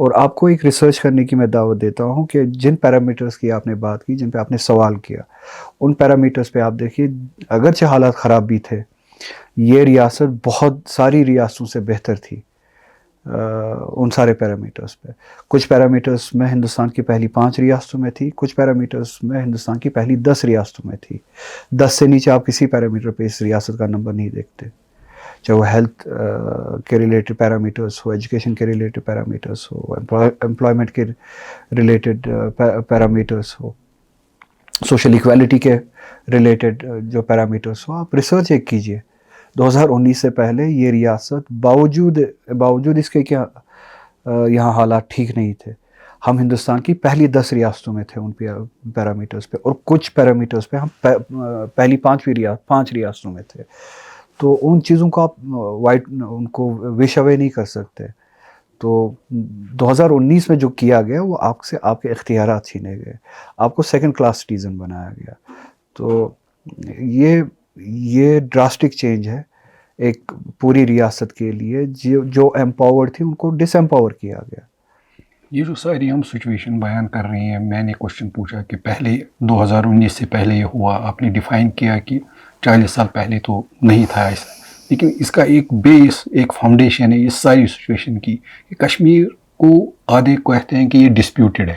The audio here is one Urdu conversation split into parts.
اور آپ کو ایک ریسرچ کرنے کی میں دعوت دیتا ہوں کہ جن پیرامیٹرز کی آپ نے بات کی، جن پہ آپ نے سوال کیا، ان پیرامیٹرز پہ آپ دیکھیے، اگرچہ حالات خراب بھی تھے، یہ ریاست بہت ساری ریاستوں سے بہتر تھی ان سارے پیرامیٹرز پہ. کچھ پیرامیٹرز میں ہندوستان کی پہلی 5 ریاستوں میں تھی، کچھ پیرامیٹرز میں ہندوستان کی پہلی 10 ریاستوں میں تھی. 10 سے نیچے آپ کسی پیرامیٹر پہ اس ریاست کا نمبر نہیں دیکھتے، چاہے وہ ہیلتھ کے ریلیٹڈ پیرامیٹرز ہو، ایجوکیشن کے ریلیٹڈ پیرامیٹرز ہو، امپلائمنٹ کے ریلیٹڈ پیرامیٹرز ہو، سوشل ایکویلٹی کے ریلیٹڈ جو پیرامیٹرز ہو. آپ ریسرچ ایک کیجئے 2019 سے پہلے یہ ریاست باوجود اس کے کیا یہاں حالات ٹھیک نہیں تھے، ہم ہندوستان کی پہلی 10 ریاستوں میں تھے ان پیرامیٹرز پہ، اور کچھ پیرامیٹرز پہ ہم پہلی 5 ریاستوں میں تھے. تو ان چیزوں کو آپ ان کو وش اوے نہیں کر سکتے. تو 2019 میں جو کیا گیا وہ آپ کے اختیارات چھینے گئے، آپ کو سیکنڈ کلاس سٹیزن بنایا گیا. تو یہ ڈراسٹک چینج ہے ایک پوری ریاست کے لیے. جو امپاورڈ تھی ان کو ڈس امپاور کیا گیا. یہ جو ساری ہم سچویشن بیان کر رہے ہیں، میں نے کوشچن پوچھا کہ پہلے 2019 سے پہلے یہ ہوا، آپ نے ڈیفائن کیا کہ 40 سال پہلے تو نہیں تھا ایسا، لیکن اس کا ایک بیس، ایک فاؤنڈیشن ہے اس ساری سچویشن کی کہ کشمیر کو آدھے کہتے ہیں کہ یہ ڈسپیوٹڈ ہے،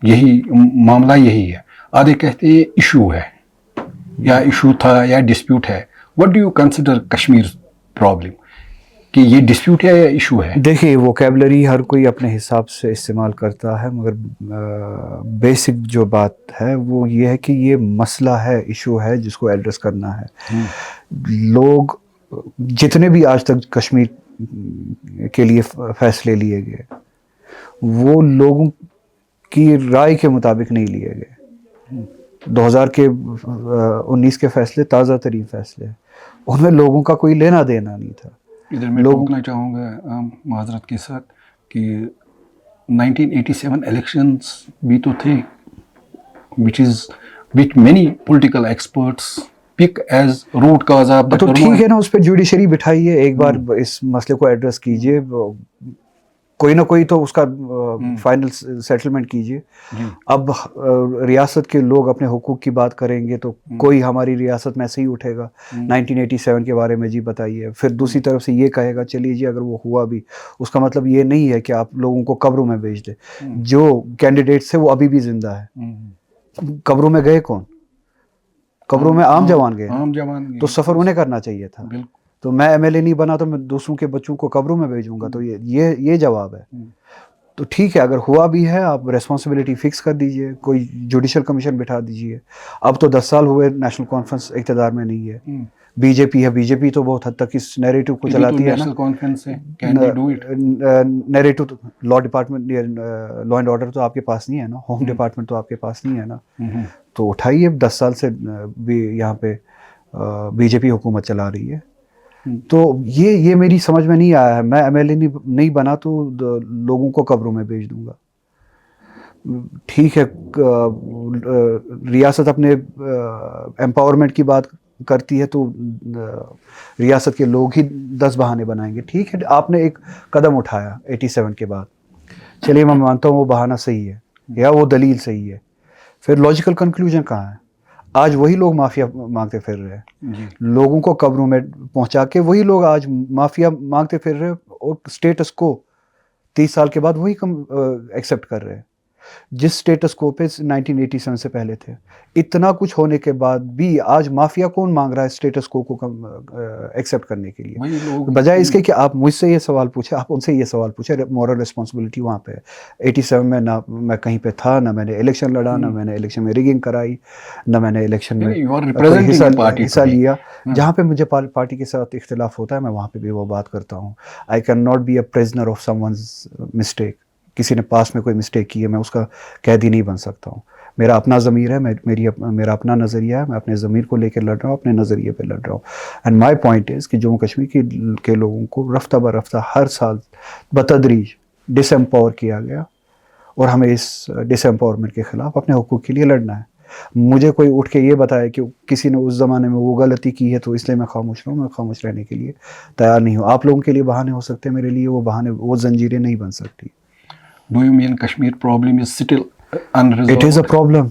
یہی معاملہ یہی ہے، آدھے کہتے ہیں ایشو ہے یا ایشو تھا یا ڈسپیوٹ ہے. What do you consider Kashmir problem, کہ یہ ڈسپیوٹ ہے یا ایشو ہے؟ دیکھیے ووکیبلری ہر کوئی اپنے حساب سے استعمال کرتا ہے، مگر بیسک جو بات ہے وہ یہ ہے کہ یہ مسئلہ ہے، ایشو ہے جس کو ایڈریس کرنا ہے. لوگ جتنے بھی آج تک کشمیر کے لیے فیصلے لیے گئے وہ لوگوں کی رائے کے مطابق نہیں لیے گئے. 2019 کے فیصلے تازہ ترین فیصلے ہیں، ان میں لوگوں کا کوئی لینا دینا نہیں تھا. ادھر میں ٹوکنا چاہوں گا معذرت کے ساتھ کہ 1987 الیکشنز بھی تو تھے which many political experts pick as root cause of the تو ٹھیک ہے نا، اس پہ جوڈیشری بٹھائیے، ایک بار اس مسئلے کو ایڈریس کیجئے، کوئی نہ کوئی تو اس کا فائنل سیٹلمنٹ کیجئے. اب ریاست کے لوگ اپنے حقوق کی بات کریں گے تو کوئی ہماری ریاست میں سے ہی اٹھے گا 1987 کے بارے میں جی بتائیے، پھر دوسری طرف سے یہ کہے گا چلیے جی اگر وہ ہوا بھی، اس کا مطلب یہ نہیں ہے کہ آپ لوگوں کو قبروں میں بھیج دیں. جو کینڈیڈیٹس تھے وہ ابھی بھی زندہ ہے، قبروں میں گئے کون؟ قبروں میں عام جوان گئے، تو سفر انہیں کرنا چاہیے تھا. تو میں ایم ایل اے نہیں بنا تو میں دوسروں کے بچوں کو قبروں میں بھیجوں گا، تو یہ جواب ہے. تو ٹھیک ہے اگر ہوا بھی ہے آپ ریسپانسبلٹی فکس کر دیجئے، کوئی جوڈیشل کمیشن بٹھا دیجئے. اب تو 10 سال ہوئے نیشنل کانفرنس اقتدار میں نہیں ہے، بی جے پی ہے، بی جے پی تو بہت حد تک اس نیریٹو کو چلاتی ہے نا. Narrative law department, law and order تو آپ کے پاس نہیں ہے نا، ہوم ڈپارٹمنٹ تو آپ کے پاس نہیں ہے نا. تو اٹھائیے، 10 سال سے بھی یہاں پہ بی جے پی حکومت چلا رہی ہے. تو یہ میری سمجھ میں نہیں آیا ہے. میں ایم ایل اے نہیں بنا تو لوگوں کو قبروں میں بھیج دوں گا. ٹھیک ہے ریاست اپنے امپاورمنٹ کی بات کرتی ہے تو ریاست کے لوگ ہی 10 بہانے بنائیں گے. ٹھیک ہے آپ نے ایک قدم اٹھایا 87 کے بعد، چلیے میں مانتا ہوں وہ بہانہ صحیح ہے یا وہ دلیل صحیح ہے. پھر لاجیکل کنکلوژن کہاں ہے؟ آج وہی لوگ معافیا مانگتے پھر رہے ہیں، لوگوں کو قبروں میں پہنچا کے وہی لوگ آج معافیا مانگتے پھر رہے، اور سٹیٹس کو 30 سال کے بعد وہی ایکسیپٹ کر رہے ہیں جس سٹیٹس کو پہ 1987 سے پہلے تھے. اتنا کچھ ہونے کے بعد بھی آج مافیا کون مانگ رہا ہے سٹیٹس کو ایکسیپٹ کرنے کے لیے؟ بجائے اس کے کہ آپ مجھ سے یہ سوال پوچھیں، آپ ان سے یہ سوال پوچھیں. مورل رسپانسبلٹی وہاں پہ ہے. 87 میں نہ میں کہیں پہ تھا، نہ میں نے الیکشن لڑا، نہ میں نے الیکشن میں ریگنگ کرائی، نہ میں نے الیکشن میں حصہ لیا. جہاں پہ مجھے پارٹی کے ساتھ اختلاف ہوتا ہے میں وہاں پہ بھی وہ بات کرتا ہوں. I can not be a prisoner of someone's mistake. کسی نے پاس میں کوئی مسٹیک کی ہے میں اس کا قیدی نہیں بن سکتا ہوں. میرا اپنا ضمیر ہے، میرا اپنا نظریہ ہے، میں اپنے ضمیر کو لے کے لڑ رہا ہوں، اپنے نظریے پہ لڑ رہا ہوں. اینڈ مائی پوائنٹ از کہ جموں کشمیر کے لوگوں کو رفتہ برفتہ ہر سال بتدریج ڈس امپاور کیا گیا، اور ہمیں اس ڈس امپاورمنٹ کے خلاف اپنے حقوق کے لیے لڑنا ہے. مجھے کوئی اٹھ کے یہ بتایا کہ کسی نے اس زمانے میں وہ غلطی کی ہے تو اس لیے میں خاموش رہوں، میں خاموش رہنے کے لیے تیار نہیں ہوں. آپ لوگوں کے لیے بہانے ہو سکتے ہیں، میرے لیے وہ بہانے، وہ زنجیریں نہیں بن سکتی. Do you mean Kashmir problem is still unresolved? It is a problem.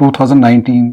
2019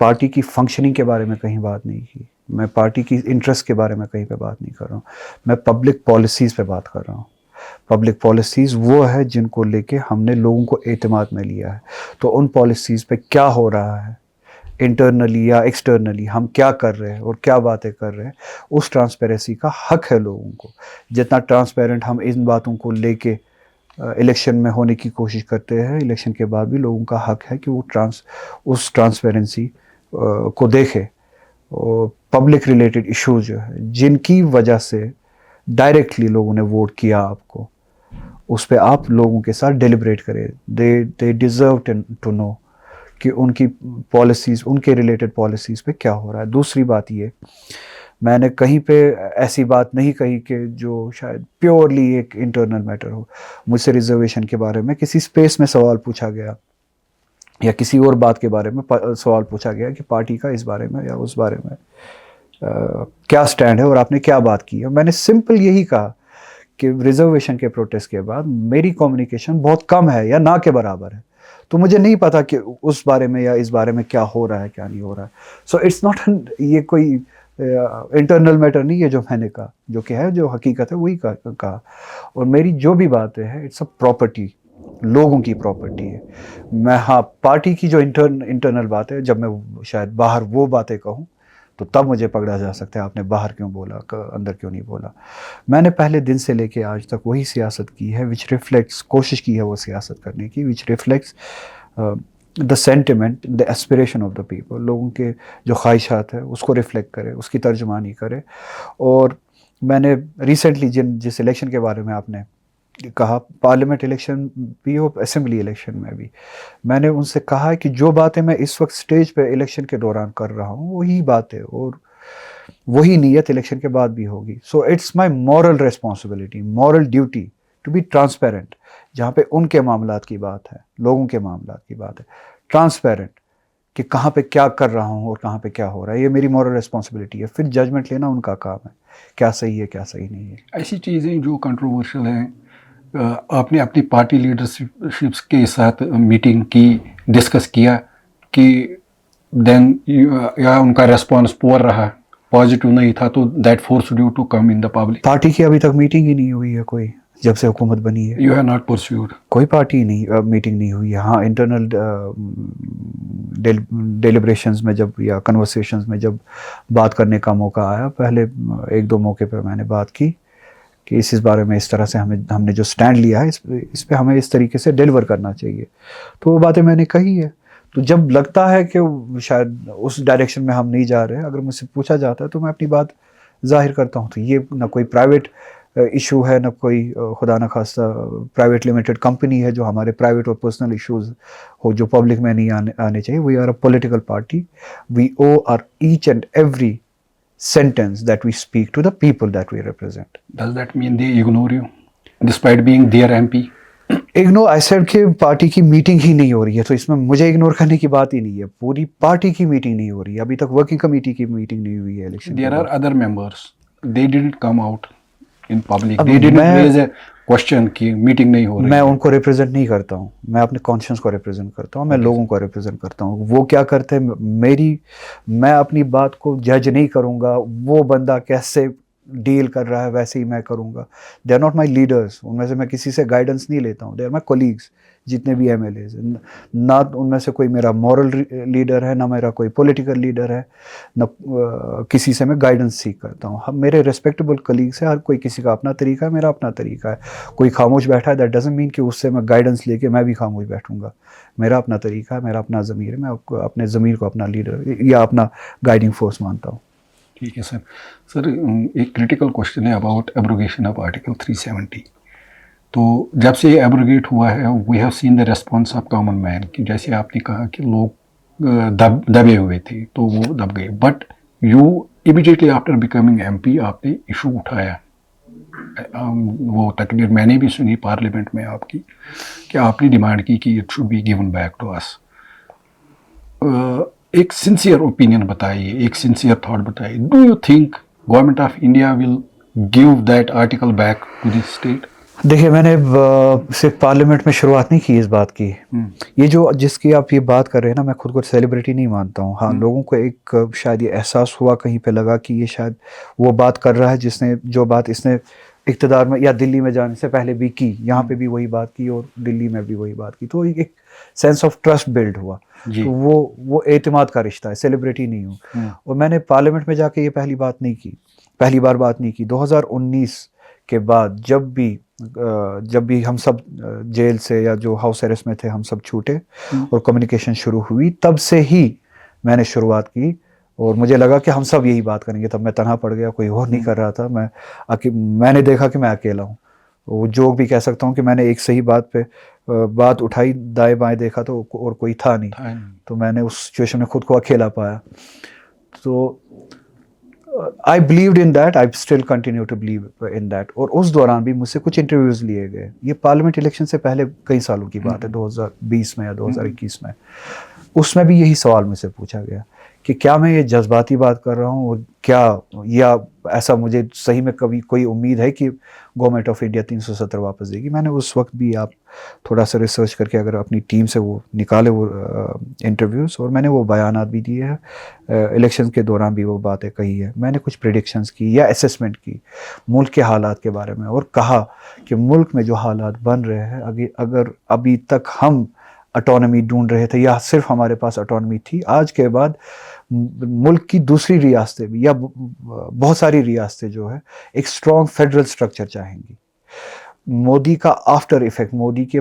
party کی فنکشننگ کے بارے میں کہیں بات نہیں کی, میں پارٹی کی انٹرسٹ کے بارے میں کہیں پہ بات نہیں کر رہا ہوں, میں پبلک پالیسیز پہ بات کر رہا ہوں. پبلک پالیسیز وہ ہے جن کو لے کے ہم نے لوگوں کو اعتماد میں لیا ہے. تو ان پالیسیز پہ کیا ہو رہا ہے انٹرنلی یا ایکسٹرنلی, ہم کیا کر رہے ہیں اور کیا باتیں کر رہے ہیں, اس ٹرانسپیرنسی کا حق ہے لوگوں کو. جتنا ٹرانسپیرنٹ ہم ان باتوں کو لے کے الیکشن میں ہونے کی کوشش کرتے ہیں, الیکشن کے بعد بھی لوگوں کا حق ہے کہ وہ اس ٹرانسپیرنسی کو دیکھے. اور پبلک ریلیٹڈ ایشوز جو ہے جن کی وجہ سے ڈائریکٹلی لوگوں نے ووٹ کیا آپ کو, اس پہ آپ لوگوں کے ساتھ ڈیلیبریٹ کریں. دے ڈیزرو ٹو نو کہ ان کی پالیسیز, ان کے ریلیٹڈ پالیسیز پہ کیا ہو رہا ہے. دوسری بات یہ, میں نے کہیں پہ ایسی بات نہیں کہی کہ جو شاید پیورلی ایک انٹرنل میٹر ہو. مجھ سے ریزرویشن کے بارے میں کسی اسپیس میں سوال پوچھا گیا یا کسی اور بات کے بارے میں سوال پوچھا گیا کہ پارٹی کا اس بارے میں یا اس بارے میں کیا سٹینڈ ہے اور آپ نے کیا بات کی ہے. میں نے سمپل یہی کہا کہ ریزرویشن کے پروٹیسٹ کے بعد میری کمیونیکیشن بہت کم ہے یا نہ کے برابر ہے, تو مجھے نہیں پتا کہ اس بارے میں یا اس بارے میں کیا ہو رہا ہے کیا نہیں ہو رہا ہے. سو اٹس ناٹ, یہ کوئی انٹرنل میٹر نہیں ہے جو میں نے کہا, جو کہ ہے جو حقیقت ہے وہی کہا. اور میری جو بھی باتیں ہیں اٹس اے پراپرٹی, لوگوں کی پراپرٹی ہے. میں ہاں پارٹی کی جو انٹرنل بات ہے, جب میں شاید باہر وہ باتیں کہوں تو تب مجھے پکڑا جا سکتا ہے آپ نے باہر کیوں بولا, اندر کیوں نہیں بولا. میں نے پہلے دن سے لے کے آج تک وہی سیاست کی ہے وچ ریفلیکٹس, کوشش کی ہے وہ سیاست کرنے کی which reflects the sentiment, the aspiration of the people. لوگوں کے جو خواہشات ہے اس کو ریفلیکٹ کرے, اس کی ترجمانی کرے. اور میں نے ریسنٹلی جس الیکشن کے بارے میں آپ نے کہا, پارلیمنٹ الیکشن بھی اور اسمبلی الیکشن میں بھی, میں نے ان سے کہا ہے کہ جو باتیں میں اس وقت سٹیج پہ الیکشن کے دوران کر رہا ہوں وہی باتیں اور وہی نیت الیکشن کے بعد بھی ہوگی. So it's my moral responsibility, moral duty to be transparent. جہاں پہ ان کے معاملات کی بات ہے, لوگوں کے معاملات کی بات ہے, ٹرانسپیرنٹ کہ کہاں پہ کیا کر رہا ہوں اور کہاں پہ کیا ہو رہا ہے. یہ میری مورل ریسپانسبلٹی ہے. پھر ججمنٹ لینا ان کا کام ہے, کیا صحیح ہے کیا صحیح نہیں ہے. ایسی چیزیں جو کنٹروورشل ہیں, آپ نے اپنی پارٹی لیڈرشپس کے ساتھ میٹنگ کی, ڈسکس کیا کہ دین یا ان کا ریسپانس پور رہا, پازیٹیو نہیں تھا, تو that forced you to come in the public. Party کی ابھی تک میٹنگ ہی نہیں ہوئی ہے کوئی, جب سے حکومت بنی ہے. یو ہیو ناٹ پرسیوڈ, کوئی پارٹی نہیں, میٹنگ نہیں ہوئی ہے. ہاں انٹرنل ڈیلیبریشنز میں جب یا کنورسیشنز میں جب بات کرنے کا موقع آیا, پہلے ایک دو موقع پہ میں نے بات کی کہ اس بارے میں اس طرح سے ہم نے جو سٹینڈ لیا ہے اس پہ ہمیں اس طریقے سے ڈیلیور کرنا چاہیے. تو وہ باتیں میں نے کہی ہے. تو جب لگتا ہے کہ شاید اس ڈائریکشن میں ہم نہیں جا رہے, اگر مجھ سے پوچھا جاتا ہے تو میں اپنی بات ظاہر کرتا ہوں. تو یہ نہ کوئی پرائیویٹ ایشو ہے, نہ کوئی خدا نہ خواستہ پرائیویٹ لمیٹڈ کمپنی ہے جو ہمارے پرائیویٹ اور پرسنل ایشوز ہو جو پبلک میں نہیں آنے چاہیے. We are a political party, we owe our each and every sentence that we speak to the people that we represent. Does that mean they ignore you despite being their MP? Ignore, I said کہ پارٹی کی میٹنگ ہی نہیں ہو رہی ہے, تو اس میں مجھے اگنور کرنے کی بات ہی نہیں ہے. پوری پارٹی کی میٹنگ نہیں ہو رہی ہے, ابھی تک ورکنگ کمیٹی کی میٹنگ نہیں ہوئی ہے election. There are other members, they didn't come out in public, they didn't raise a question کہ میٹنگ نہیں ہو رہی. میں ان کو ریپرزینٹ نہیں کرتا ہوں, میں اپنے کانشنس کو ریپرزینٹ کرتا ہوں, میں لوگوں کو ریپرزینٹ کرتا ہوں. وہ کیا کرتے ہیں میں اپنی بات کو جج نہیں کروں گا. وہ بندہ کیسے ڈیل کر رہا ہے ویسے ہی میں کروں گا. They are not my leaders, ان میں سے میں کسی سے گائیڈنس نہیں لیتا ہوں. دے آر مائی کولیگس, جتنے بھی ایم ایل ایز. نہ ان میں سے کوئی میرا مورل لیڈر ہے, نہ میرا کوئی پولیٹیکل لیڈر ہے, نہ کسی سے میں گائیڈنس سیکھ کرتا ہوں. ہم میرے ریسپیکٹیبل کلیگس ہیں, ہر کوئی کسی کا اپنا طریقہ ہے, میرا اپنا طریقہ ہے. کوئی خاموش بیٹھا ہے, دیٹ ڈزنٹ مین کہ اس سے میں گائیڈنس لے کے میں بھی خاموش بیٹھوں گا. میرا اپنا طریقہ ہے, میرا اپنا ضمیر ہے, میں اپنے ضمیر کو اپنا لیڈر یا اپنا گائیڈنگ فورس مانتا ہوں. ٹھیک ہے سر. سر ایک کریٹیکل کوشچن ہے اباؤٹ ایبروگیشن آف آرٹیکل 370. تو جب سے یہ ایبروگیٹ ہوا ہے, we have seen the response of common man, کہ جیسے آپ نے کہا کہ لوگ دبے ہوئے تھے تو وہ دب گئے, but you immediately after becoming M P آپ نے ایشو اٹھایا. وہ تقریر میں نے بھی سنی پارلیمنٹ میں آپ کی, کہ آپ نے ڈیمانڈ کی کہ it should be given back to us. ایک سنسیئر اوپینین بتائیے, ایک سنسیئر تھاٹ بتائیے. Do you think government of India will give that article back to the state? دیکھیے میں نے صرف پارلیمنٹ میں شروعات نہیں کی اس بات کی. یہ جو جس کی آپ یہ بات کر رہے ہیں نا، میں خود کو سیلیبریٹی نہیں مانتا ہوں. ہاں لوگوں کو ایک شاید یہ احساس ہوا کہیں پہ، لگا کہ یہ شاید وہ بات کر رہا ہے جس نے جو بات اس نے اقتدار میں یا دلی میں جانے سے پہلے بھی کی، یہاں پہ بھی وہی بات کی اور دلی میں بھی وہی بات کی، تو ایک سینس آف ٹرسٹ بلڈ ہوا. تو وہ اعتماد کا رشتہ ہے، سیلیبریٹی نہیں ہوں. اور میں نے پارلیمنٹ میں جا کے یہ پہلی بار بات نہیں کی. 2019 کے بعد جب بھی ہم سب جیل سے یا جو ہاؤس اریسٹ میں تھے ہم سب چھوٹے اور کمیونیکیشن شروع ہوئی، تب سے ہی میں نے شروعات کی. اور مجھے لگا کہ ہم سب یہی بات کریں گے. تب میں تنہا پڑ گیا، کوئی اور نہیں کر رہا تھا. میں نے دیکھا کہ میں اکیلا ہوں. وہ جوک بھی کہہ سکتا ہوں کہ میں نے ایک صحیح بات پہ بات اٹھائی، دائیں بائیں دیکھا تو اور کوئی تھا نہیں. تو میں نے اس سچویشن میں خود کو اکیلا پایا. تو I believed in that, I still continue to believe in that. اور اس دوران بھی مجھ سے کچھ انٹرویوز لیے گئے. یہ پارلیمنٹ الیکشن سے پہلے کئی سالوں کی بات ہے، 2020 میں یا 2021 میں. اس میں بھی یہی سوال مجھ سے پوچھا گیا کہ کیا میں یہ جذباتی بات کر رہا ہوں، اور کیا یا ایسا مجھے صحیح میں کبھی کوئی امید ہے کہ گورنمنٹ آف انڈیا 370 واپس دے گی. میں نے اس وقت بھی، آپ تھوڑا سا ریسرچ کر کے اگر اپنی ٹیم سے وہ نکالے وہ انٹرویوز، اور میں نے وہ بیانات بھی دیے ہیں، الیکشن کے دوران بھی وہ باتیں کہی ہے. میں نے کچھ پریڈکشنز کی یا اسیسمنٹ کی ملک کے حالات کے بارے میں، اور کہا کہ ملک میں جو حالات بن رہے ہیں، اگر ابھی تک ہم اٹانومی ڈھونڈ رہے تھے یا صرف ہمارے پاس اٹانومی تھی، آج کے بعد ملک کی دوسری ریاستیں بھی یا بہت ساری ریاستیں جو ہے ایک اسٹرانگ فیڈرل سٹرکچر چاہیں گی. مودی کا آفٹر ایفیکٹ، مودی کے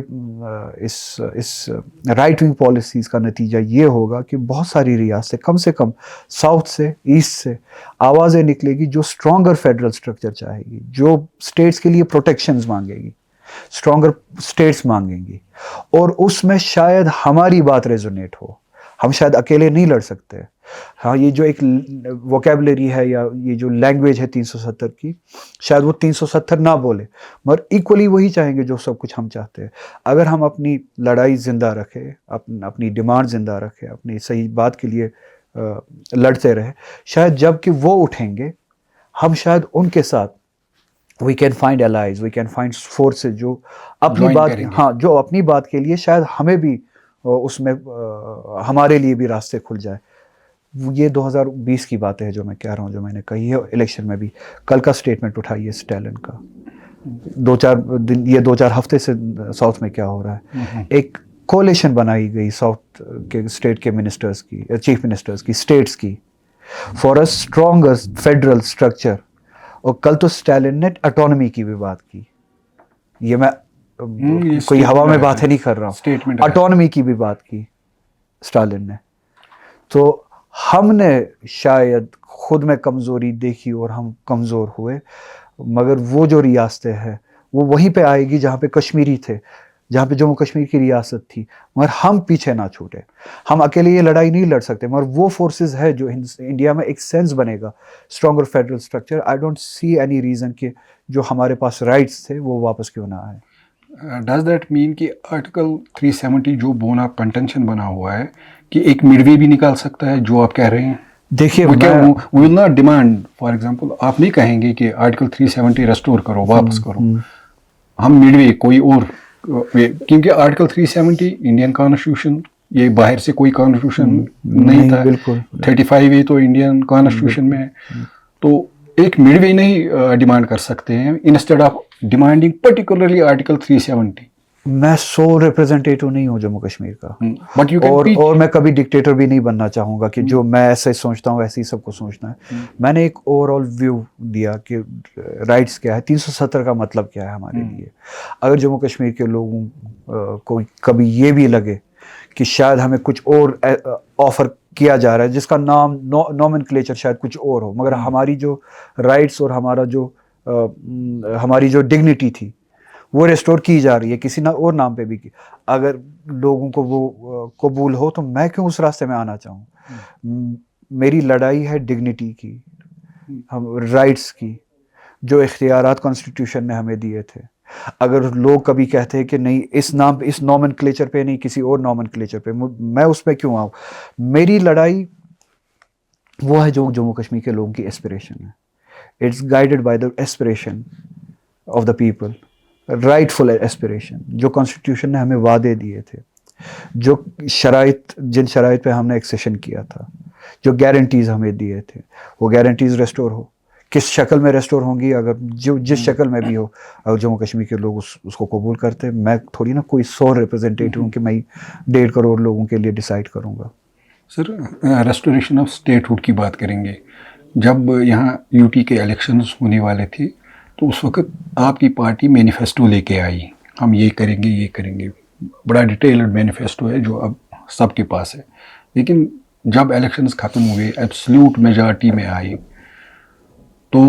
اس رائٹ ونگ پالیسیز کا نتیجہ یہ ہوگا کہ بہت ساری ریاستیں کم سے کم ساؤتھ سے، ایسٹ سے آوازیں نکلے گی جو اسٹرانگر فیڈرل سٹرکچر چاہے گی، جو اسٹیٹس کے لیے پروٹیکشنز مانگے گی، اسٹرانگر اسٹیٹس مانگیں گی. اور اس میں شاید ہماری بات ریزونیٹ ہو. ہم شاید اکیلے نہیں لڑ سکتے. ہاں یہ جو ایک ووکیبلری ہے یا یہ جو لینگویج ہے 370 کی، شاید وہ 370 نہ بولے، مگر ایکولی وہی چاہیں گے جو سب کچھ ہم چاہتے ہیں. اگر ہم اپنی لڑائی زندہ رکھے، اپنی ڈیمانڈ زندہ رکھے، اپنی صحیح بات کے لیے لڑتے رہے، شاید جب کہ وہ اٹھیں گے، ہم شاید ان کے ساتھ we can find allies, we can find forces جو اپنی بات، ہاں جو اپنی بات کے لیے شاید ہمیں بھی اس میں ہمارے لیے بھی راستے کھل جائے. یہ 2020 کی باتیں ہیں جو میں کہہ رہا ہوں، جو میں نے کہی ہے الیکشن میں بھی. کل کا سٹیٹمنٹ اٹھائیے اسٹیلن کا، 2-4 ہفتے سے ساؤتھ میں کیا ہو رہا ہے. ایک کولیشن بنائی گئی ساؤتھ کے اسٹیٹ کے منسٹرز کی، چیف منسٹرز کی، اسٹیٹس کی، for a stronger federal structure. اور کل تو اسٹالن نے اٹانومی کی بھی بات کی. یہ میں کوئی ہوا میں باتیں نہیں کر رہا ہوں، اٹانومی کی بھی بات کی اسٹالن نے. تو ہم نے شاید خود میں کمزوری دیکھی اور ہم کمزور ہوئے، مگر وہ جو ریاستیں ہیں وہ وہیں پہ آئے گی جہاں پہ کشمیری تھے، جہاں پہ جموں کشمیر کی ریاست تھی. مگر ہم پیچھے نہ چھوٹے. ہم اکیلے یہ لڑائی نہیں لڑ سکتے، مگر وہ فورسز ہے جو انڈیا میں ایک سینس بنے گا stronger federal structure. I don't see any reason کہ جو ہمارے پاس رائٹس تھے وہ واپس کیوں نہ آئے. ڈز دیٹ مین کہ آرٹیکل 370 جو بونا کنٹینشن بنا ہوا ہے کہ ایک مڈ وے بھی نکال سکتا ہے جو آپ کہہ رہے ہیں؟ دیکھیے we will not demand, for example آپ نہیں کہیں گے کہ آرٹیکل 370 ریسٹور کرو، واپس کرو. ہم مڈ وے کوئی اور، کیونکہ آرٹیکل 370 انڈین کانسٹیٹیوشن، یہ باہر سے کوئی کانسٹیٹیوشن نہیں تھا. 35A تو انڈین کانسٹیٹیوشن میں ہے. تو ایک مڈ وے نہیں ڈیمانڈ کر سکتے ہیں instead of demanding particularly article 370. میں سول ریپرزینٹیٹو نہیں ہوں جموں کشمیر کا، بٹ یو اور میں کبھی ڈکٹیٹر بھی نہیں بننا چاہوں گا کہ جو میں ایسے سوچتا ہوں ایسے ہی سب کو سوچنا ہے. میں نے ایک اوور آل ویو دیا کہ رائٹس کیا ہے، 370 کا مطلب کیا ہے ہمارے لیے. اگر جموں کشمیر کے لوگوں کو کبھی یہ بھی لگے کہ شاید ہمیں کچھ اور آفر کیا جا رہا ہے جس کا نام نومنکلیچر شاید کچھ اور ہو، مگر ہماری جو رائٹس اور ہماری جو ڈگنیٹی تھی وہ ریسٹور کی جا رہی ہے کسی نہ اور نام پہ بھی. اگر لوگوں کو وہ قبول ہو تو میں کیوں اس راستے میں آنا چاہوں. میری لڑائی ہے ڈگنیٹی کی، رائٹس کی، جو اختیارات کانسٹیٹیوشن نے ہمیں دیے تھے. اگر لوگ کبھی کہتے ہیں کہ نہیں اس نام پہ، اس نومنکلیچر پہ نہیں، کسی اور نومنکلیچر پہ، میں اس پہ کیوں آؤں. میری لڑائی وہ ہے جو جموں کشمیر کے لوگوں کی ایسپریشن ہے. It's guided by the aspiration of the people. Rightful aspiration جو کانسٹیٹیوشن نے ہمیں وعدے دیے تھے, جو شرائط جن شرائط پہ ہم نے ایکسیشن کیا تھا, جو گارنٹیز ہمیں دیے تھے, وہ گارنٹیز ریسٹور ہو. کس شکل میں ریسٹور ہوں گی, اگر جس شکل میں بھی ہو, اگر جموں کشمیر کے لوگ اس کو قبول کرتے, میں تھوڑی نا کوئی 100 ریپرزنٹیٹیو ہوں کہ میں 1.5 کروڑ لوگوں کے لیے ڈیسائیڈ کروں گا. سر ریسٹوریشن آف اسٹیٹ ہوڈ کی بات کریں گے. جب یہاں یو ٹی کے الیکشنز ہونے والے تھے تو اس وقت آپ کی پارٹی مینیفیسٹو لے کے آئی, ہم یہ کریں گے یہ کریں گے, بڑا ڈیٹیلڈ مینیفیسٹو ہے جو اب سب کے پاس ہے. لیکن جب الیکشنز ختم ہوئے, ایبسلیوٹ میجارٹی میں آئی, تو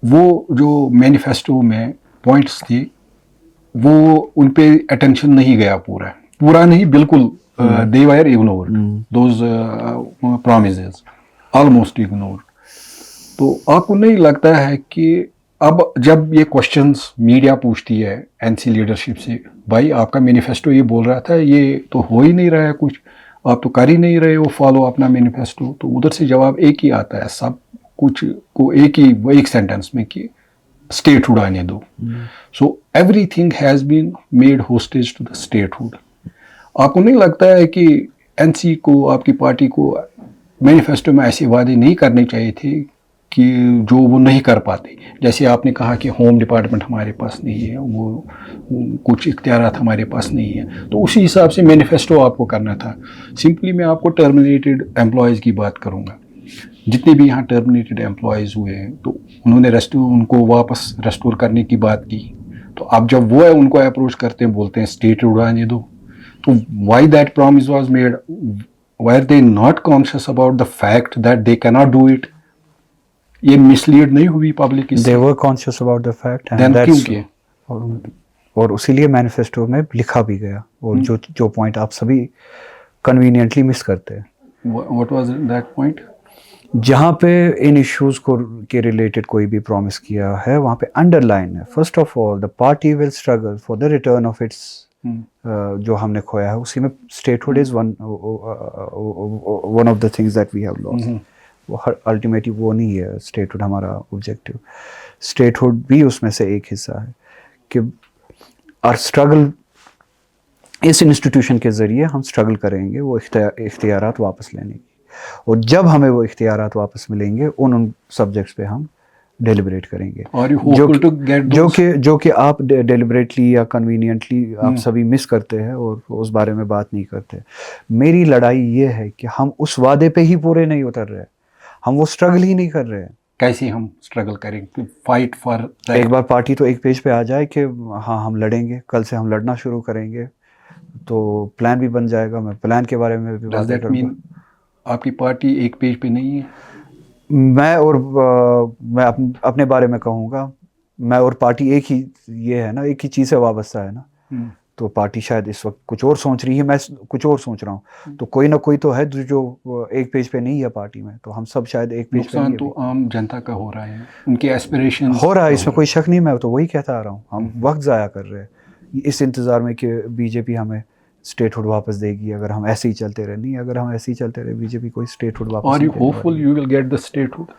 وہ جو مینیفیسٹو میں پوائنٹس تھے وہ ان پہ اٹینشن نہیں گیا, پورا نہیں, بالکل they were ignored, those promises almost ignored. تو آپ کو نہیں لگتا ہے کہ اب جب یہ کوشچنز میڈیا پوچھتی ہے این سی لیڈرشپ سے, بھائی آپ کا مینیفیسٹو یہ بول رہا تھا, یہ تو ہو ہی نہیں رہا ہے کچھ, آپ تو کر ہی نہیں رہے ہو فالو اپنا مینیفیسٹو, تو ادھر سے جواب ایک ہی آتا ہے سب کچھ کو ایک سینٹینس میں کہ اسٹیٹ ہوڈ آنے دو. So everything has been made hostage to the statehood. آپ کو نہیں لگتا ہے کہ این سی کو, آپ کی پارٹی کو مینیفیسٹو میں ایسے وعدے نہیں کرنے چاہیے تھے کہ جو وہ نہیں کر پاتے؟ جیسے آپ نے کہا کہ ہوم ڈپارٹمنٹ ہمارے پاس نہیں ہے, وہ کچھ اختیارات ہمارے پاس نہیں ہیں, تو اسی حساب سے مینیفیسٹو آپ کو کرنا تھا. سمپلی میں آپ کو ٹرمینیٹڈ امپلائیز کی بات کروں گا. جتنے بھی یہاں ٹرمینیٹڈ امپلائیز ہوئے ہیں تو انہوں نے ان کو واپس ریسٹور کرنے کی بات کی. تو اب جب وہ ان کو اپروچ کرتے ہیں, بولتے ہیں اسٹیٹ اڑانے دو, تو why that promise was made? Were they not conscious about the fact that they cannot do it? یہ mislead نہیں ہوئی پبلک اس سے؟ They were conscious about the fact, and Then that's کیوں کیے؟ اور اسی لیے مینیفیسٹو میں لکھا بھی گیا, اور جو پوائنٹ آپ سبھی کنوینئنٹلی مس کرتے ہیں. What was that point? جہاں پہ ان ایشوز کو کے ریلیٹڈ کوئی بھی پرومس کیا ہے, وہاں پہ انڈر لائن ہے, first of all the party will struggle for the return of its, جو ہم نے کھویا ہے اسی میں statehood is one of the things that we have lost. وہ الٹیمیٹلی وہ نہیں ہے اسٹیٹ ہوڈ ہمارا آبجیکٹیو. اسٹیٹ ہوڈ بھی اس میں سے ایک حصہ ہے کہ اور اسٹرگل اس انسٹیٹیوشن کے ذریعے ہم اسٹرگل کریں گے وہ اختیارات واپس لینے کی, اور جب ہمیں وہ اختیارات واپس ملیں گے ان سبجیکٹس پہ ہم ڈیلیبریٹ کریں گے, جو کہ آپ ڈیلیبریٹلی یا کنوینئنٹلی آپ سبھی مس کرتے ہیں اور اس بارے میں بات نہیں کرتے. میری لڑائی یہ ہے کہ ہم اس وعدے پہ ہی پورے نہیں اتر رہے, ہم وہ اسٹرگل ہی نہیں کر رہے. کیسے ہم اسٹرگل کریں گے؟ فائٹ فار, ایک بار پارٹی تو ایک پیج پہ آ جائے کہ ہاں ہم لڑیں گے, کل سے ہم لڑنا شروع کریں گے, تو پلان بھی بن جائے گا. میں پلان کے بارے میں بھی بات کروں گا. آپ کی پارٹی ایک پیج پہ نہیں ہے؟ میں اپنے بارے میں کہوں گا, میں اور پارٹی ایک ہی, یہ ہے نا, ایک ہی چیز سے وابستہ ہے نا. تو پارٹی شاید اس وقت کچھ اور سوچ رہی ہے, میں کچھ اور سوچ رہا ہوں, تو کوئی نہ کوئی تو ہے جو ایک پیج پہ نہیں ہے پارٹی میں, تو ہم سب شاید ایک پیج پہ نہیں. نقصان تو عام جنتا کا ہو رہا ہے, ان کی ایسپریشن ہو رہا ہے, اس میں کوئی شک نہیں. میں تو وہی کہتا آ رہا ہوں, ہم وقت ضائع کر رہے ہیں اس انتظار میں کہ بی جے پی ہمیں اسٹیٹ ہوڈ واپس دے گی اگر ہم ایسے ہی چلتے رہے. نہیں, اگر ہم ایسے ہی چلتے رہے, بی جے پی کوئی اسٹیٹ ہوڈ واپس Are you hopeful you will get the statehood?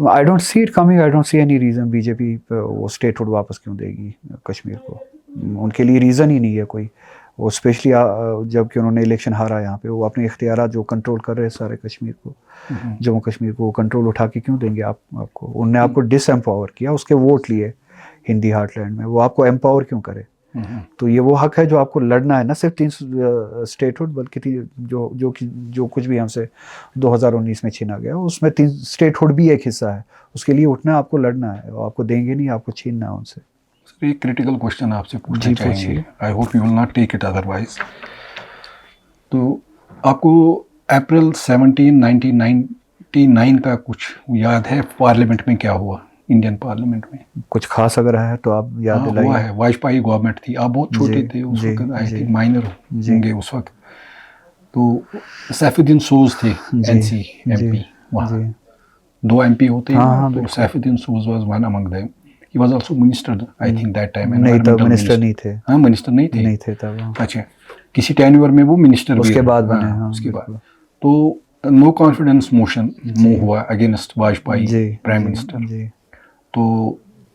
I don't see it coming. I don't see any reason B J P وہ اسٹیٹ ہوڈ واپس کیوں دے گی کشمیر کو. ان کے لیے ریزن ہی نہیں ہے کوئی. وہ اسپیشلی جب کہ انہوں نے الیکشن ہارا یہاں پہ, وہ اپنے اختیارات جو کنٹرول کر رہے سارے کشمیر کو, جموں کشمیر کو, وہ کنٹرول اٹھا کے کیوں دیں گے آپ کو؟ انہوں نے آپ کو ڈس ایمپاور کیا, اس کے ووٹ لیے ہندی ہارٹ لینڈ میں, وہ آپ کو ایمپاور کیوں کرے؟ تو یہ وہ حق ہے جو آپ کو لڑنا ہے, نہ صرف 3 اسٹیٹ ہوڈ بلکہ جو کچھ بھی ہم سے 2019 میں چھینا گیا اس میں 3 اسٹیٹ ہوڈ بھی ایک حصہ ہے. اس کے لیے اٹھنا, آپ کو لڑنا ہے, آپ کو دیں گے نہیں, آپ کو چھیننا ہے ان سے. سر ایک کریٹیکل کوشچن آپ سے پوچھنا چاہیں گے, I hope you will not take it otherwise. تو آپ کو اپریل 17, 1999 کا کچھ یاد ہے پارلیمنٹ میں کیا ہوا؟ انڈین پارلیمنٹ میں کچھ خاص اگر ہے تو آپ یاد دلائیے. ہوا ہے, واجپئی گورنمنٹ تھی, آپ بہت چھوٹے تھے اس وقت, آئی تھنک مائنر ہوں گے اس وقت. تو سیف الدین سوز تھے این سی ایم پی, وہاں 2 ایم پی ہوتے ہیں, تو Saifuddin Soz was one among them. He was also minister, I think that time. نہیں تب منسٹر نہیں تھے. ہاں منسٹر نہیں تھے. نہیں تھے تب. اچھا, کسی ٹینیور میں وہ منسٹر بھی, اس کے بعد بنے. اس کے بعد تو نو کانفیڈنس موشن موو ہوا اگینسٹ واجپئی پرائم منسٹر. تو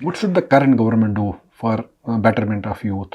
What should the current government do for betterment of youth?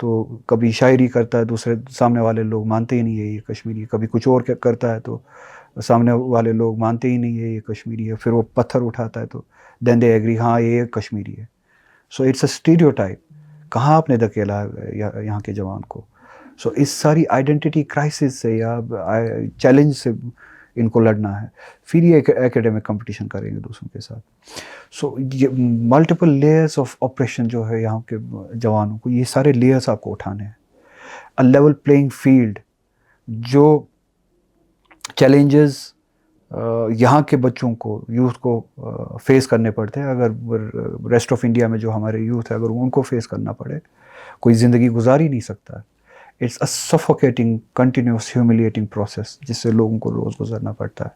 تو کبھی شاعری کرتا ہے، دوسرے سامنے والے لوگ مانتے ہی نہیں ہے یہ کشمیری ہے، کبھی کچھ اور کرتا ہے تو سامنے والے لوگ مانتے ہی نہیں ہے یہ کشمیری ہے، پھر وہ پتھر اٹھاتا ہے تو دین دے ایگری، ہاں یہ کشمیری ہے. So it's a stereotype. کہاں آپ نے دھکیلا یہاں کے جوان کو؟ سو اس ساری آئیڈینٹی کرائسس سے یا چیلنج سے ان کو لڑنا ہے. پھر یہ ایکیڈیمک کمپٹیشن کریں گے دوسروں کے ساتھ. سو یہ ملٹیپل لیئرس آف آپریشن جو ہے یہاں کے جوانوں کو، یہ سارے لیئرس آپ کو اٹھانے ہیں. اے لیول پلینگ فیلڈ، جو چیلنجز یہاں کے بچوں کو، یوتھ کو فیس کرنے پڑتے ہیں، اگر ریسٹ آف انڈیا میں جو ہمارے یوتھ ہے اگر ان کو فیس کرنا پڑے، کوئی زندگی گزار ہی نہیں سکتا. It's a suffocating continuous humiliating process جس سے لوگوں کو روز گزرنا پڑتا ہے.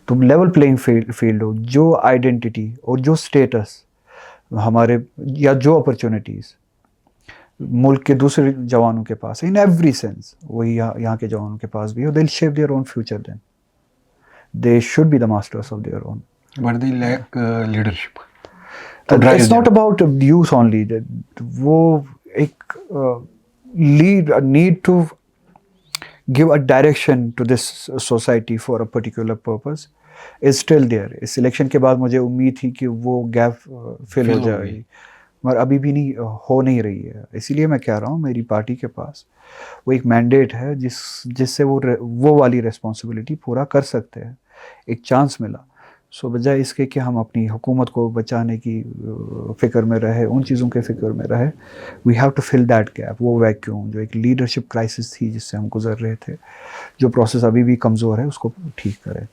تو لیول پلینگ فیلڈ ہو، جو آئیڈینٹی اور جو اسٹیٹس ہمارے یا جو اپرچونیٹیز ملک کے دوسرے جوانوں کے پاس ان ایوری سینس، وہی یہاں کے جوانوں کے پاس بھی ہو. They will shape their own future. Then they should be the masters of their own. But they lack leadership. It's not about youth only. وہ ایک need to give a direction to this society for a particular purpose is still there. اس الیکشن کے بعد مجھے امید تھی کہ وہ گیپ فل ہو جائے گی، مگر ابھی بھی نہیں رہی ہے. اسی لیے میں کہہ رہا ہوں میری پارٹی کے پاس وہ ایک مینڈیٹ ہے جس سے وہ والی ریسپانسبلٹی پورا کر سکتے ہیں. ایک چانس ملا. سو بجائے اس کے کہ ہم اپنی حکومت کو بچانے کی فکر میں رہے، ان چیزوں کے فکر میں رہے، we have to fill that gap. وہ ویکیوم جو ایک لیڈرشپ کرائسس تھی جس سے ہم گزر رہے تھے، جو پروسیس ابھی بھی کمزور ہے، اس کو ٹھیک کرے.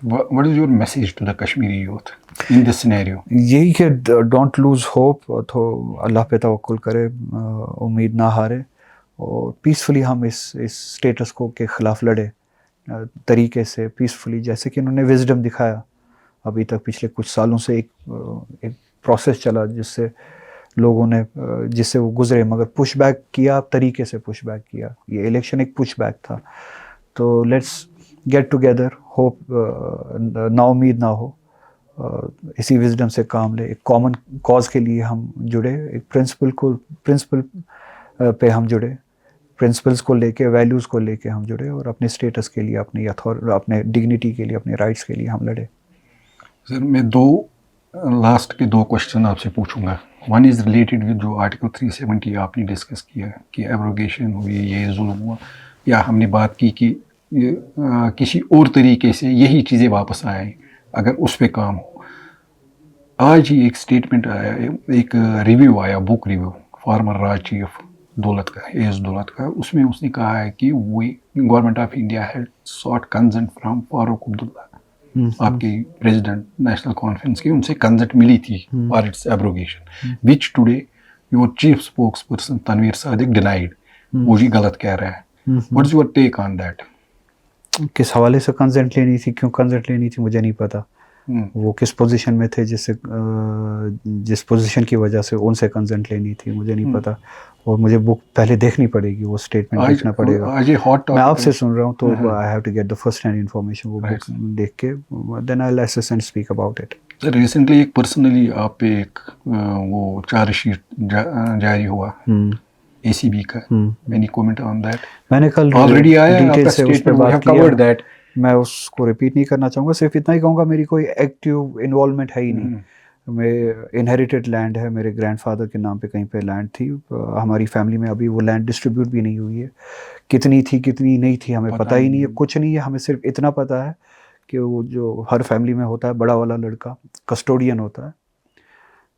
What is your message to the Kashmiri youth in this scenario? یہی کہ ڈونٹ لوز ہوپ. تو اللہ پہ توکل کرے، امید نہ ہارے، اور پیسفلی ہم اس اسٹیٹس کو کے خلاف لڑے طریقے سے، پیسفلی، جیسے کہ انہوں نے وزڈم دکھایا ابھی تک پچھلے کچھ سالوں سے. ایک پروسیس چلا جس سے لوگوں نے، جس سے وہ گزرے، مگر پش بیک کیا، طریقے سے پش بیک کیا. یہ الیکشن ایک پش بیک تھا. تو لیٹس گیٹ ٹوگیدر. ہوپ نا امید نہ ہو، اسی وزڈم سے کام لے. ایک کامن کاز کے لیے ہم جڑے، ایک پرنسپل پہ ہم جڑے، پرنسپلس کو لے کے، ویلیوز کو لے کے ہم جڑے، اور اپنے اسٹیٹس کے لیے، اپنے ڈگنیٹی کے لیے، اپنے رائٹس کے لیے ہم لڑے. سر میں لاسٹ کے 2 کوشچن آپ سے پوچھوں گا. ون از ریلیٹڈ ود جو آرٹیکل 370 آپ نے ڈسکس کیا کہ ایبروگیشن ہوئی، یہ ظلم ہوا، یا ہم نے بات کی کہ کسی اور طریقے سے یہی چیزیں واپس آئیں اگر اس پہ کام ہو. آج ہی ایک اسٹیٹمنٹ آیا، ایک ریویو آیا، بک ریویو فارمر راج چیف دولت کا، دولت کا. اس میں اس نے کہا ہے کہ we government of India had sought consent from Farooq Abdullah, آپ کی پریزیڈنٹ نیشنل کانفرنس کی، ان سے کنسنٹ ملی تھی for its abrogation, which today your chief spokes person Tanveer Sadiq denied. وہ جی غلط کہہ رہا ہے. What is your take on that? کس حوالے سے کنسنٹ لینی تھی، کیوں کنسنٹ لینی تھی، مجھے نہیں پتا. وہ کس پوزیشن میں تھے جس پوزیشن کی وجہ سے ان سے کنسنٹ لینی تھی، مجھے نہیں پتا. اور مجھے بک پہلے دیکھنی پڑے گی، وہ اسٹیٹمنٹ دیکھنا پڑے گا. میں آپ سے سن رہا ہوں تو I have to get the first hand information. وہ بک دیکھ کے then I will assess and speak about it. Sir recently ایک پرسنلی آپ پہ ایک وہ چارج شیٹ جاری ہوا ACB کا. Any comment on that? میں نے کل آلریڈی آیا ڈیٹیل سے اس پہ بات کورڈ دیٹ. میں اس کو ریپیٹ نہیں کرنا چاہوں گا، صرف اتنا ہی کہوں گا میری کوئی ایکٹیو انوالومنٹ ہے ہی نہیں. میں انہیریٹڈ لینڈ ہے، میرے گرینڈ فادر کے نام پہ کہیں پہ لینڈ تھی. ہماری فیملی میں ابھی وہ لینڈ ڈسٹریبیوٹ بھی نہیں ہوئی ہے. کتنی تھی کتنی نہیں تھی ہمیں پتہ ہی نہیں ہے، کچھ نہیں ہے. ہمیں صرف اتنا پتہ ہے کہ وہ جو ہر فیملی میں ہوتا ہے، بڑا والا لڑکا کسٹوڈین ہوتا ہے.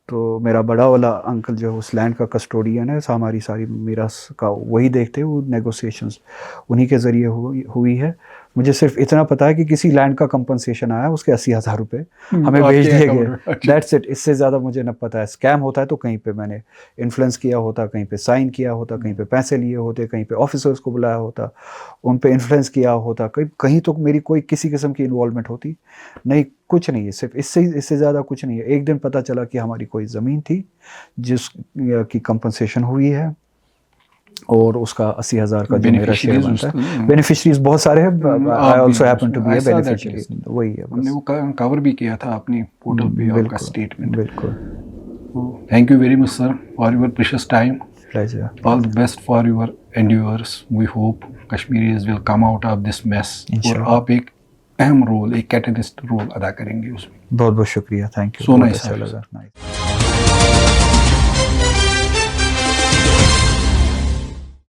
تو میرا بڑا والا انکل جو ہے اس لینڈ کا کسٹوڈین ہے. ہماری ساری میراث کا وہی دیکھتے ہیں. وہ نیگوسیشنز انہی کے ذریعے ہوئی ہے. مجھے صرف اتنا پتا ہے کہ کسی لینڈ کا کمپنسیشن آیا، اس کے 80,000 روپے ہمیں بھیج دیے گئے. That's it. اس سے زیادہ مجھے نہ پتا ہے. اسکیم ہوتا ہے تو کہیں پہ میں نے انفلوئنس کیا ہوتا، کہیں پہ سائن کیا ہوتا، کہیں پہ پیسے لیے ہوتے، کہیں پہ آفیسرس کو بلایا ہوتا، ان پہ انفلوئنس کیا ہوتا. کہیں تو میری کوئی کسی قسم کی انوالومنٹ ہوتی نہیں. کچھ نہیں ہے، صرف اس سے زیادہ کچھ نہیں ہے. ایک دن پتہ چلا کہ ہماری کوئی زمین تھی جس کی کمپنسیشن ہوئی ہے، اور اس کا 80,000 کا جو میرا شیئر بنتا ہے. بینیفیشریز بہت سارے ہیں. I also happen to be a beneficiary. وہی ہے، ہم نے وہ کور بھی کیا تھا اپنی پورٹل پہ آپ کا اسٹیٹمنٹ. بالکل. Thank you very much sir for your precious time. pleasure. All the best for your endeavors. We hope Kashmiris will come out of this mess. اور Inshallah. آپ ایک اہم رول، ایک کیٹلسٹ رول ادا کریں گے اس میں. بہت بہت شکریہ. Thank you. So بہت nice اچھا of you. لگا. Nice.